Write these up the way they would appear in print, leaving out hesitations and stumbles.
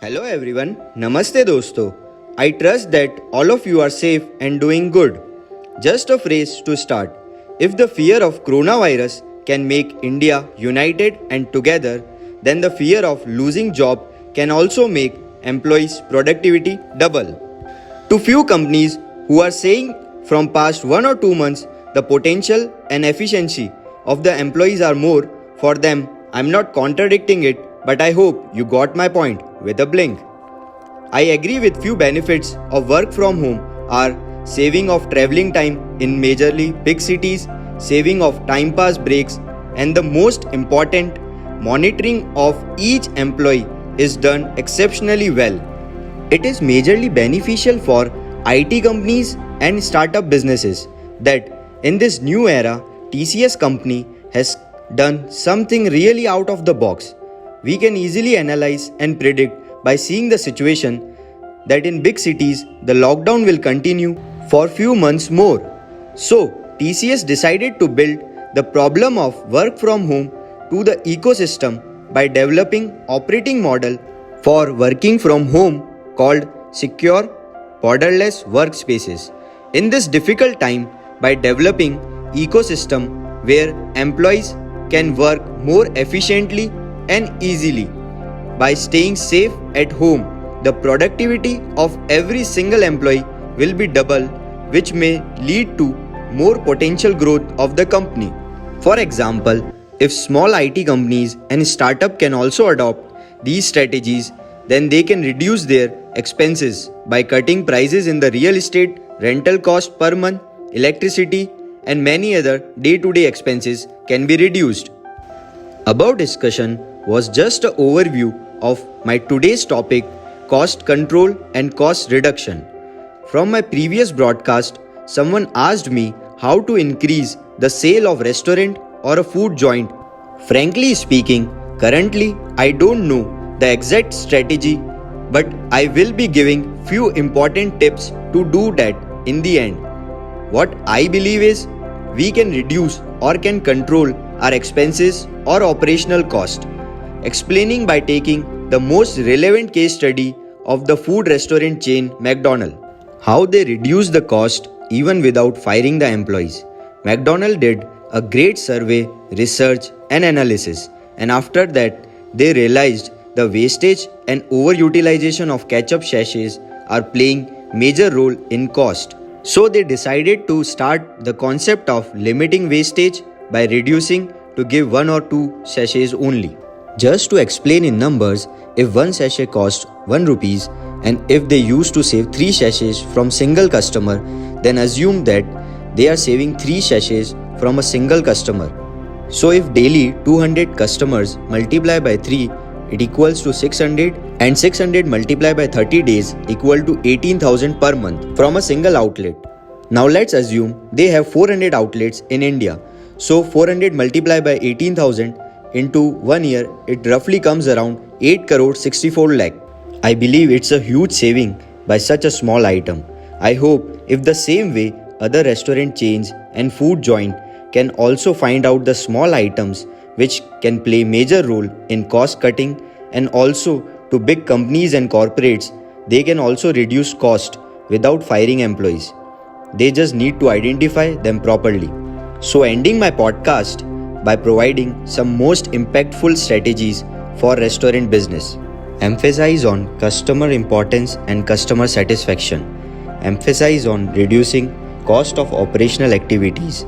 Hello everyone, Namaste दोस्तों. I trust that all of you are safe and doing good. Just a phrase to start. If the fear of coronavirus can make India united and together, then the fear of losing job can also make employees' productivity double. To few companies who are saying from past 1 or 2 months the potential and efficiency of the employees are more, for them I'm not contradicting it, but I hope you got my point with a blink. I agree with few benefits of work from home are saving of traveling time in majorly big cities, saving of time pass breaks, and the most important, monitoring of each employee is done exceptionally well. It is majorly beneficial for IT companies and startup businesses that in this new era, TCS company has done something really out of the box. We can easily analyze and predict by seeing the situation that in big cities the lockdown will continue for few months more. So TCS decided to build the problem of work from home to the ecosystem by developing operating model for working from home called secure borderless workspaces. In this difficult time, by developing ecosystem where employees can work more efficiently and easily. By staying safe at home, the productivity of every single employee will be double, which may lead to more potential growth of the company. For example, if small IT companies and startup can also adopt these strategies, then they can reduce their expenses by cutting prices in the real estate, rental cost per month, electricity, and many other day-to-day expenses can be reduced. Above discussion was just an overview of my today's topic, cost control and cost reduction. From my previous broadcast, someone asked me how to increase the sale of restaurant or a food joint. Frankly speaking, currently I don't know the exact strategy, but I will be giving few important tips to do that in the end. What I believe is we can reduce or can control our expenses or operational cost. Explaining by taking the most relevant case study of the food restaurant chain McDonald's. How they reduced the cost even without firing the employees. McDonald's did a great survey, research and analysis, and after that they realized the wastage and overutilization of ketchup sachets are playing major role in cost. So they decided to start the concept of limiting wastage by reducing to give 1 or 2 sachets only. Just to explain in numbers, if 1 sachet costs 1 rupees and if they used to save 3 sachets from single customer, then assume that they are saving 3 sachets from a single customer. So if daily 200 customers multiply by 3, it equals to 600, and 600 multiplied by 30 days equal to 18,000 per month from a single outlet. Now let's assume they have 400 outlets in India. So 400 multiplied by 18,000 into 1 year, it roughly comes around 8 crore 64 lakh. I believe it's a huge saving by such a small item. I hope if the same way other restaurant chains and food joint can also find out the small items which can play major role in cost cutting, and also to big companies and corporates, they can also reduce cost without firing employees. They just need to identify them properly. So ending my podcast by providing some most impactful strategies for restaurant business. Emphasize on customer importance and customer satisfaction. Emphasize on reducing cost of operational activities.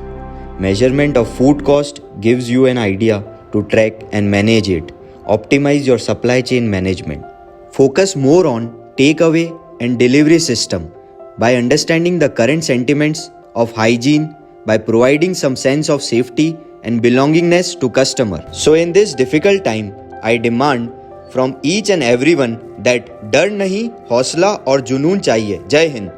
Measurement of food cost gives you an idea to track and manage it. Optimize your supply chain management. Focus more on takeaway and delivery system by understanding the current sentiments of hygiene, by providing some sense of safety and belongingness to customer. So in this difficult time, I demand from each and everyone that डर नहीं, हौसला और जुनून चाहिए. जय हिंद.